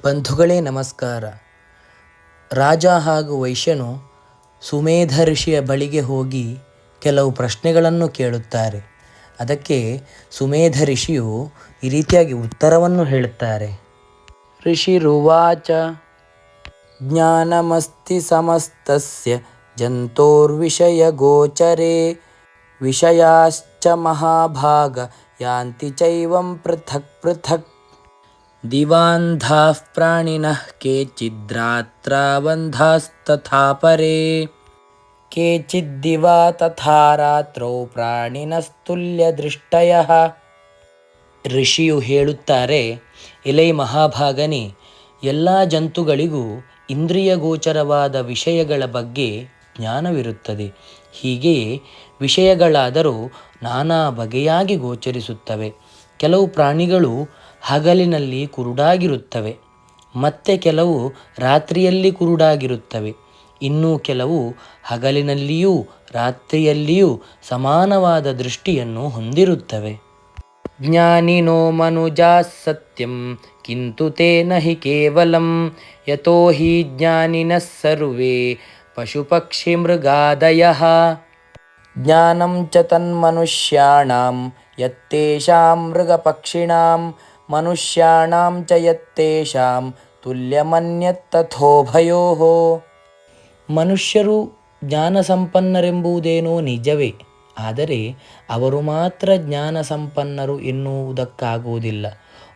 ಬಂಧುಗಳೇ ನಮಸ್ಕಾರ. ರಾಜ ಹಾಗೂ ವೈಶ್ಯನು ಸುಮೇಧ ಋಷಿಯ ಬಳಿಗೆ ಹೋಗಿ ಕೆಲವು ಪ್ರಶ್ನೆಗಳನ್ನು ಕೇಳುತ್ತಾರೆ. ಅದಕ್ಕೆ ಸುಮೇಧ ಋಷಿಯು ಈ ರೀತಿಯಾಗಿ ಉತ್ತರವನ್ನು ಹೇಳುತ್ತಾರೆ. ಋಷಿರುವಾಚ ಜ್ಞಾನಮಸ್ತಿ ಸಮಸ್ತಸ್ಯ ಜಂತೋರ್ವಿಷಯಗೋಚರೇ ವಿಷಯಾಶ್ಚ ಮಹಾಭಾಗ ಯಾಂತಿ ಚೈವಂ ಪೃಥಕ್ ಪೃಥಕ್ ದಿವಾಂಧಾಃ ಪ್ರಾಣಿನಃ ಕೇಚಿದ್ರಾತ್ರ ಬಂಧಾಸ್ತಥಾ ಪರೇ ಕೇಚಿದ್ದಿವಾ ತಥಾ ರಾತ್ರೌ ಪ್ರಾಣಿನಸ್ತುಲ್ಯದೃಷ್ಟಯಃ. ಋಷಿಯು ಹೇಳುತ್ತಾರೆ, ಎಲೈ ಮಹಾಭಾಗನೇ, ಎಲ್ಲ ಜಂತುಗಳಿಗೂ ಇಂದ್ರಿಯಗೋಚರವಾದ ವಿಷಯಗಳ ಬಗ್ಗೆ ಜ್ಞಾನವಿರುತ್ತದೆ. ಹೀಗೆಯೇ ವಿಷಯಗಳಾದರೂ ನಾನಾ ಬಗೆಯಾಗಿ ಗೋಚರಿಸುತ್ತವೆ. ಕೆಲವು ಪ್ರಾಣಿಗಳು ಹಗಲಿನಲ್ಲಿ ಕುರುಡಾಗಿರುತ್ತವೆ, ಮತ್ತೆ ಕೆಲವು ರಾತ್ರಿಯಲ್ಲಿ ಕುರುಡಾಗಿರುತ್ತವೆ, ಇನ್ನೂ ಕೆಲವು ಹಗಲಿನಲ್ಲಿಯೂ ರಾತ್ರಿಯಲ್ಲಿಯೂ ಸಮಾನವಾದ ದೃಷ್ಟಿಯನ್ನು ಹೊಂದಿರುತ್ತವೆ. ಜ್ಞಾನಿನೋ ಮನುಜಾಃ ಸತ್ಯಂ ಕಿಂತು ತೇ ನಹಿ ಕೇವಲಂ ಯತೋ ಹಿ ಜ್ಞಾನಿನಃ ಸರ್ವೇ ಪಶುಪಕ್ಷಿ ಮೃಗಾದಯಃ ಜ್ಞಾನಂ ಚ ತನ್ಮನುಷ್ಯಾಣಾಂ ಯತ್ತೇಷಾಂ ಮೃಗಪಕ್ಷಿಣಾಂ ಮನುಷ್ಯಾಣಾಂ ಚ ಯತ್ತೇಷಾಂ ತುಲ್ಯಮನ್ಯತ್ ತಥೋಭಯೋಃ. ಮನುಷ್ಯರು ಜ್ಞಾನ ಸಂಪನ್ನರೆಂಬುದೇನೋ ನಿಜವೇ, ಆದರೆ ಅವರು ಮಾತ್ರ ಜ್ಞಾನ ಸಂಪನ್ನರು ಎನ್ನುವುದಕ್ಕಾಗುವುದಿಲ್ಲ.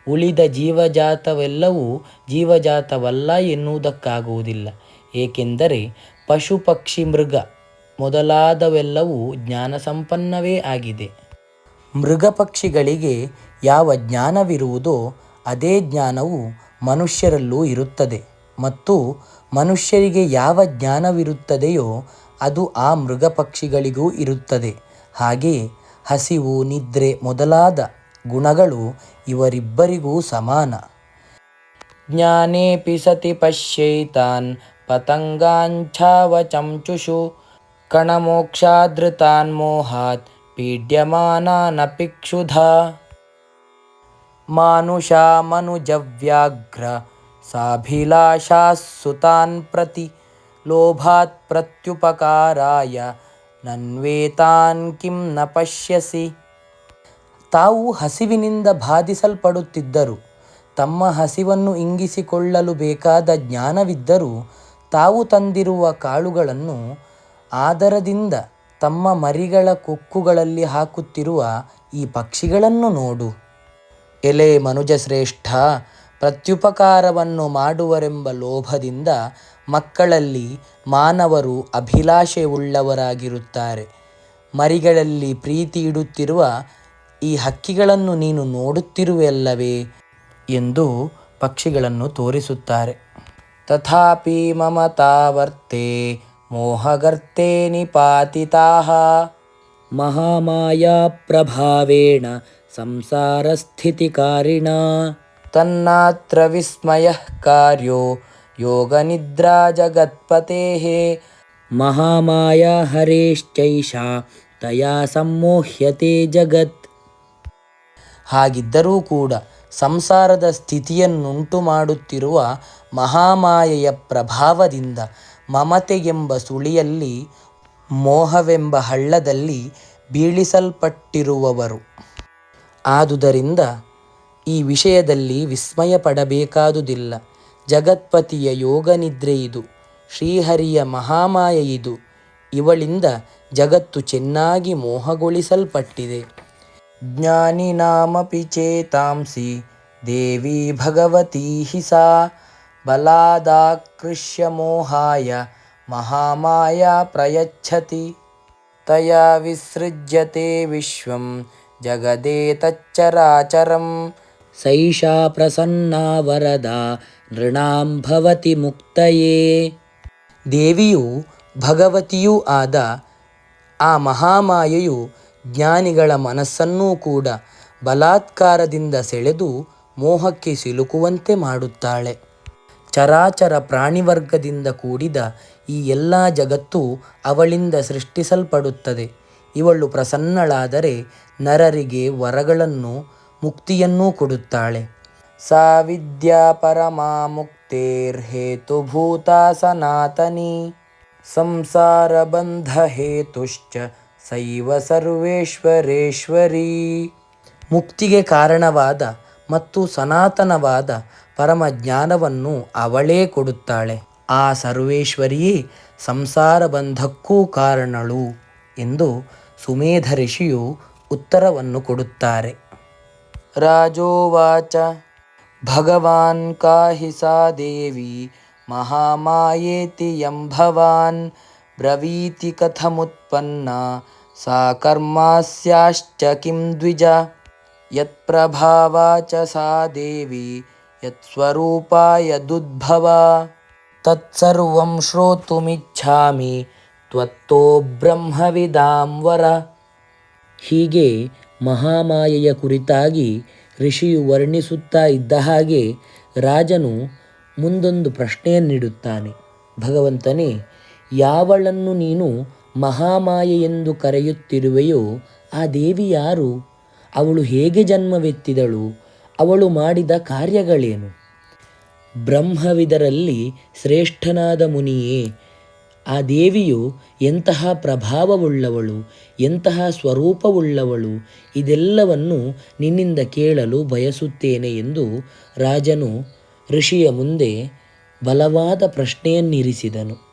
ಉಳಿದ ಜೀವಜಾತವೆಲ್ಲವೂ ಜೀವಜಾತವಲ್ಲ ಎನ್ನುವುದಕ್ಕಾಗುವುದಿಲ್ಲ. ಏಕೆಂದರೆ ಪಶು ಪಕ್ಷಿ ಮೃಗ ಮೊದಲಾದವೆಲ್ಲವೂ ಜ್ಞಾನ ಸಂಪನ್ನವೇ ಆಗಿದೆ. ಮೃಗ ಪಕ್ಷಿಗಳಿಗೆ ಯಾವ ಜ್ಞಾನವಿರುವುದೋ ಅದೇ ಜ್ಞಾನವು ಮನುಷ್ಯರಲ್ಲೂ ಇರುತ್ತದೆ, ಮತ್ತು ಮನುಷ್ಯರಿಗೆ ಯಾವ ಜ್ಞಾನವಿರುತ್ತದೆಯೋ ಅದು ಆ ಮೃಗ ಪಕ್ಷಿಗಳಿಗೂ ಇರುತ್ತದೆ. ಹಾಗೆಯೇ ಹಸಿವು, ನಿದ್ರೆ ಮೊದಲಾದ ಗುಣಗಳು ಇವರಿಬ್ಬರಿಗೂ ಸಮಾನ. ಜ್ಞಾನೇಪಿ ಸತಿ ಪಶ್ಯೈತಾನ್ ಪತಂಗಾಂಛಾವಚಂಚುಷು ಕಣಮೋಕ್ಷಾದೃತಾನ್ ಮೋಹಾತ್ ಪೀಡ್ಯಮಾನಾನಪಿ ಕ್ಷುಧಾ ಮಾನುಷಾ ಮನುಜವ್ಯಾಘ್ರ ಸಾಭಿಲಾಷಾಃ ಸುತಾನ್ ಪ್ರತಿ ಲೋಭಾತ್ ಪ್ರತ್ಯುಪಕಾರಾಯ ನನ್ವೇತಾನ್ ಕಿಂ ನ ಪಶ್ಯಸಿ. ತಾವು ಹಸಿವಿನಿಂದ ಬಾಧಿಸಲ್ಪಡುತ್ತಿದ್ದರೂ ತಮ್ಮ ಹಸಿವನ್ನು ಇಂಗಿಸಿಕೊಳ್ಳಲು ಬೇಕಾದ ಜ್ಞಾನವಿದ್ದರೂ ತಾವು ತಂದಿರುವ ಕಾಳುಗಳನ್ನು ಆದರದಿಂದ ತಮ್ಮ ಮರಿಗಳ ಕೊಕ್ಕುಗಳಲ್ಲಿ ಹಾಕುತ್ತಿರುವ ಈ ಪಕ್ಷಿಗಳನ್ನು ನೋಡು. ಎಲೆ ಮನುಜಶ್ರೇಷ್ಠ, ಪ್ರತ್ಯುಪಕಾರವನ್ನು ಮಾಡುವರೆಂಬ ಲೋಭದಿಂದ ಮಕ್ಕಳಲ್ಲಿ ಮಾನವರು ಅಭಿಲಾಷೆಯುಳ್ಳವರಾಗಿರುತ್ತಾರೆ. ಮರಿಗಳಲ್ಲಿ ಪ್ರೀತಿ ಇಡುತ್ತಿರುವ ಈ ಹಕ್ಕಿಗಳನ್ನು ನೀನು ನೋಡುತ್ತಿರುವೆಯಲ್ಲವೇ ಎಂದು ಪಕ್ಷಿಗಳನ್ನು ತೋರಿಸುತ್ತಾರೆ. ತಥಾಪಿ ಮಮತಾವರ್ತೆ ಮೋಹಗರ್ತೆ ನಿಪಾತಿತಾಃ ಮಹಾಮಾಯಾ ಪ್ರಭಾವೇಣ ಸಂಸಾರಸ್ಥಿತಿಕಾರಿಣಾ ತನ್ನಾತ್ರ ವಿಸ್ಮಯಃ ಕಾರ್ಯೋ ಯೋಗನಿದ್ರಾ ಜಗತ್ಪತೇಃ ಮಹಾಮಾಯಾ ಹರೇಶ್ಚೈಷಾ ತಯಾ ಸಮ್ಮೋಹ್ಯತೆ ಜಗತ್. ಹಾಗಿದ್ದರೂ ಕೂಡ ಸಂಸಾರದ ಸ್ಥಿತಿಯನ್ನುಂಟು ಮಾಡುತ್ತಿರುವ ಮಹಾಮಾಯೆಯ ಪ್ರಭಾವದಿಂದ ಮಮತೆಯೆಂಬ ಸುಳಿಯಲ್ಲಿ, ಮೋಹವೆಂಬ ಹಳ್ಳದಲ್ಲಿ ಬೀಳಿಸಲ್ಪಟ್ಟಿರುವವರು. ಆದುದರಿಂದ ಈ ವಿಷಯದಲ್ಲಿ ವಿಸ್ಮಯ ಪಡಬೇಕಾದುದಿಲ್ಲ. ಜಗತ್ಪತಿಯ ಯೋಗನಿದ್ರೆಯಿದು, ಶ್ರೀಹರಿಯ ಮಹಾಮಾಯೆಯಿದು. ಇವಳಿಂದ ಜಗತ್ತು ಚೆನ್ನಾಗಿ ಮೋಹಗೊಳಿಸಲ್ಪಟ್ಟಿದೆ. ಜ್ಞಾನಿನಾಮಪಿ ಚೇತಾಂಸಿ ದೇವಿ ಭಗವತಿ ಹಿ ಸಾ ಬಲಾದಾಕೃಷ್ಯ ಮೋಹಾಯ ಮಹಾಮಾಯಾ ಪ್ರಯಚ್ಛತಿ ತಯಾ ವಿಸೃಜ್ಯತೆ ವಿಶ್ವಂ ಜಗದೇತಚ್ಚರಾಚರಂ ಸೈಷಾ ಪ್ರಸನ್ನಾ ವರದಾ ನೃಣಾಂ ಭವತಿ ಮುಕ್ತಯೇ. ದೇವಿಯೂ ಭಗವತಿಯೂ ಆದ ಆ ಮಹಾಮಾಯೆಯು ಜ್ಞಾನಿಗಳ ಮನಸ್ಸನ್ನೂ ಕೂಡ ಬಲಾತ್ಕಾರದಿಂದ ಸೆಳೆದು ಮೋಹಕ್ಕೆ ಸಿಲುಕುವಂತೆ ಮಾಡುತ್ತಾಳೆ. ಚರಾಚರ ಪ್ರಾಣಿವರ್ಗದಿಂದ ಕೂಡಿದ ಈ ಎಲ್ಲ ಜಗತ್ತು ಅವಳಿಂದ ಸೃಷ್ಟಿಸಲ್ಪಡುತ್ತದೆ. ಇವಳು ಪ್ರಸನ್ನಳಾದರೆ ನರರಿಗೆ ವರಗಳನ್ನು ಮುಕ್ತಿಯನ್ನೂ ಕೊಡುತ್ತಾಳೆ. ಸಾ ವಿದ್ಯಾ ಪರಮಾ ಮುಕ್ತೇರ್ಹೇತುಭೂತಾ ಸನಾತನಿ ಸಂಸಾರಬಂಧಹೇತುಶ್ಚ ಸೈವ ಸರ್ವೇಶ್ವರೇಶ್ವರಿ. ಮುಕ್ತಿಗೆ ಕಾರಣವಾದ ಮತ್ತು ಸನಾತನವಾದ ಪರಮಜ್ಞಾನವನ್ನು ಅವಳೇ ಕೊಡುತ್ತಾಳೆ. ಆ ಸರ್ವೇಶ್ವರಿಯೇ ಸಂಸಾರ ಬಂಧಕ್ಕೂ ಕಾರಣಳು ಎಂದು ಸುಮೇಧ ಋಷಿಯು ಉತ್ತರವನ್ನು ಕೊಡುತ್ತಾರೆ. ರಾಜೋವಾಚ ಭಗವಾನ್ ಕಾಹಿ ಸಾ ದೇವಿ ಮಹಾಮಾಯೇತಿ ಯಂ ಭವಾನ್ ಬ್ರವೀತಿ ಕಥಮುತ್ಪನ್ನ ಸಾ ಕರ್ಮಾಸ್ಯಾಶ್ಚ ಕಿಂ ದ್ವಿಜ ಯತ್ಪ್ರಭಾವಾ ಚ ಸಾ ದೇವಿ ಯತ್ಸ್ವರೂಪಾ ಯದುದ್ಭವಾ ತತ್ಸರ್ವಂ ಶ್ರೋತುಮಿಚ್ಛಾಮಿ ತ್ವತ್ತೋ ಬ್ರಹ್ಮವಿದಾಂ ವರ. ಹೀಗೆ ಮಹಾಮಾಯೆಯ ಕುರಿತಾಗಿ ಋಷಿಯು ವರ್ಣಿಸುತ್ತಾ ಇದ್ದ ಹಾಗೆ ರಾಜನು ಮುಂದೊಂದು ಪ್ರಶ್ನೆಯನ್ನಿಡುತ್ತಾನೆ. ಭಗವಂತನೇ, ಯಾವಳನ್ನು ನೀನು ಮಹಾಮಾಯೆ ಎಂದು ಕರೆಯುತ್ತಿರುವೆಯೋ ಆ ದೇವಿ ಯಾರು? ಅವಳು ಹೇಗೆ ಜನ್ಮವೆತ್ತಿದಳು? ಅವಳು ಮಾಡಿದ ಕಾರ್ಯಗಳೇನು? ಬ್ರಹ್ಮವಿದರಲ್ಲಿ ಶ್ರೇಷ್ಠನಾದ ಮುನಿಯೇ, ಆ ದೇವಿಯು ಎಂತಹ ಪ್ರಭಾವವುಳ್ಳವಳು, ಎಂತಹ ಸ್ವರೂಪವುಳ್ಳವಳು, ಇದೆಲ್ಲವನ್ನು ನಿನ್ನಿಂದ ಕೇಳಲು ಬಯಸುತ್ತೇನೆ ಎಂದು ರಾಜನು ಋಷಿಯ ಮುಂದೆ ಬಲವಾದ ಪ್ರಶ್ನೆಯನ್ನಿರಿಸಿದನು.